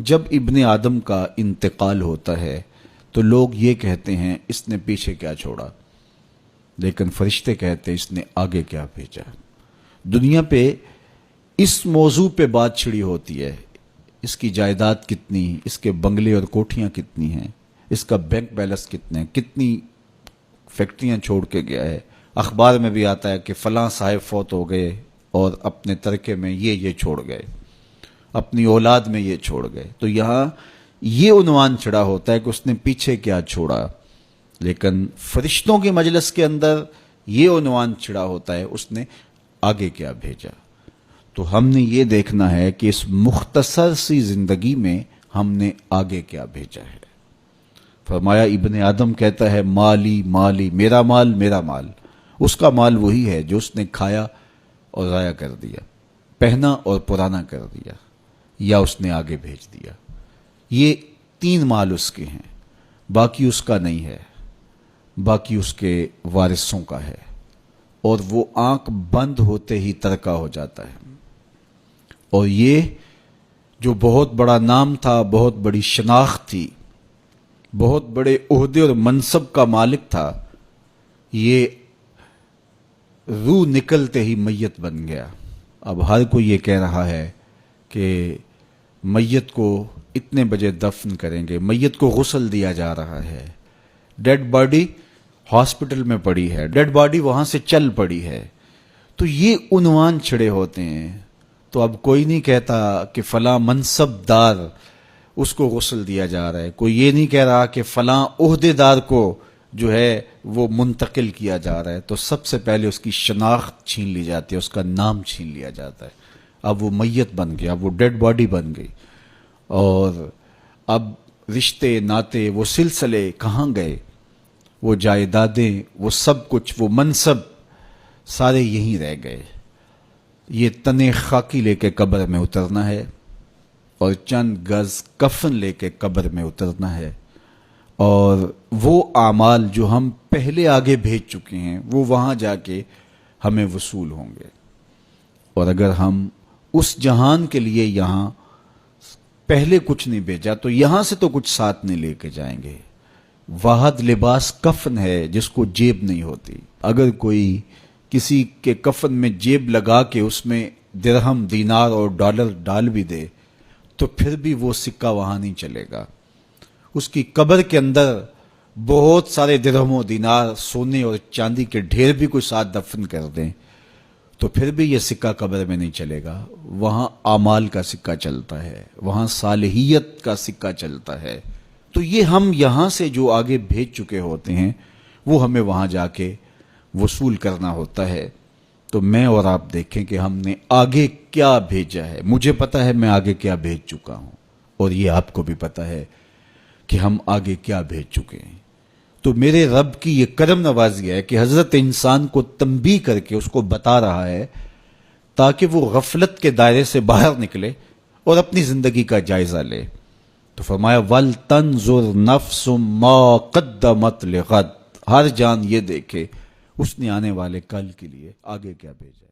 جب ابن آدم کا انتقال ہوتا ہے تو لوگ یہ کہتے ہیں اس نے پیچھے کیا چھوڑا، لیکن فرشتے کہتے ہیں اس نے آگے کیا بھیجا۔ دنیا پہ اس موضوع پہ بات چھڑی ہوتی ہے، اس کی جائیداد کتنی، اس کے بنگلے اور کوٹھیاں کتنی ہیں، اس کا بینک بیلنس کتنے ہیں، کتنی فیکٹریاں چھوڑ کے گیا ہے۔ اخبار میں بھی آتا ہے کہ فلاں صاحب فوت ہو گئے اور اپنے ترکے میں یہ چھوڑ گئے، اپنی اولاد میں یہ چھوڑ گئے۔ تو یہاں یہ عنوان چڑھا ہوتا ہے کہ اس نے پیچھے کیا چھوڑا، لیکن فرشتوں کے مجلس کے اندر یہ عنوان چڑھا ہوتا ہے اس نے آگے کیا بھیجا۔ تو ہم نے یہ دیکھنا ہے کہ اس مختصر سی زندگی میں ہم نے آگے کیا بھیجا ہے۔ فرمایا ابن آدم کہتا ہے مالی مالی، میرا مال میرا مال۔ اس کا مال وہی ہے جو اس نے کھایا اور ضائع کر دیا، پہنا اور پرانا کر دیا، یا اس نے آگے بھیج دیا۔ یہ تین مال اس کے ہیں، باقی اس کا نہیں ہے، باقی اس کے وارثوں کا ہے، اور وہ آنکھ بند ہوتے ہی ترکہ ہو جاتا ہے۔ اور یہ جو بہت بڑا نام تھا، بہت بڑی شناخت تھی، بہت بڑے عہدے اور منصب کا مالک تھا، یہ روح نکلتے ہی میت بن گیا۔ اب ہر کوئی یہ کہہ رہا ہے کہ میت کو اتنے بجے دفن کریں گے، میت کو غسل دیا جا رہا ہے، ڈیڈ باڈی ہاسپٹل میں پڑی ہے، ڈیڈ باڈی وہاں سے چل پڑی ہے۔ تو یہ عنوان چھڑے ہوتے ہیں۔ تو اب کوئی نہیں کہتا کہ فلاں منصب دار اس کو غسل دیا جا رہا ہے، کوئی یہ نہیں کہہ رہا کہ فلاں عہدے دار کو جو ہے وہ منتقل کیا جا رہا ہے۔ تو سب سے پہلے اس کی شناخت چھین لی جاتی ہے، اس کا نام چھین لیا جاتا ہے۔ اب وہ میت بن گیا، اب وہ ڈیڈ باڈی بن گئی، اور اب رشتے ناتے وہ سلسلے کہاں گئے، وہ جائیدادیں، وہ سب کچھ، وہ منصب سارے یہیں رہ گئے۔ یہ تنے خاکی لے کے قبر میں اترنا ہے، اور چند گز کفن لے کے قبر میں اترنا ہے، اور وہ اعمال جو ہم پہلے آگے بھیج چکے ہیں وہ وہاں جا کے ہمیں وصول ہوں گے۔ اور اگر ہم اس جہان کے لیے یہاں پہلے کچھ نہیں بھیجا تو یہاں سے تو کچھ ساتھ نہیں لے کے جائیں گے۔ واحد لباس کفن ہے جس کو جیب نہیں ہوتی۔ اگر کوئی کسی کے کفن میں جیب لگا کے اس میں درہم، دینار اور ڈالر ڈال بھی دے تو پھر بھی وہ سکہ وہاں نہیں چلے گا۔ اس کی قبر کے اندر بہت سارے درہم و دینار، سونے اور چاندی کے ڈھیر بھی کوئی ساتھ دفن کر دیں تو پھر بھی یہ سکہ قبر میں نہیں چلے گا۔ وہاں اعمال کا سکہ چلتا ہے، وہاں صالحیت کا سکہ چلتا ہے۔ تو یہ ہم یہاں سے جو آگے بھیج چکے ہوتے ہیں وہ ہمیں وہاں جا کے وصول کرنا ہوتا ہے۔ تو میں اور آپ دیکھیں کہ ہم نے آگے کیا بھیجا ہے۔ مجھے پتا ہے میں آگے کیا بھیج چکا ہوں، اور یہ آپ کو بھی پتا ہے کہ ہم آگے کیا بھیج چکے ہیں۔ تو میرے رب کی یہ کرم نوازی ہے کہ حضرت انسان کو تنبیہ کر کے اس کو بتا رہا ہے تاکہ وہ غفلت کے دائرے سے باہر نکلے اور اپنی زندگی کا جائزہ لے۔ تو فرمایا وَلْتَنْظُرْ نَفْسٌ مَا قَدَّمَتْ لِغَدٍ، ہر جان یہ دیکھے اس نے آنے والے کل کے لیے آگے کیا بھیجا ہے۔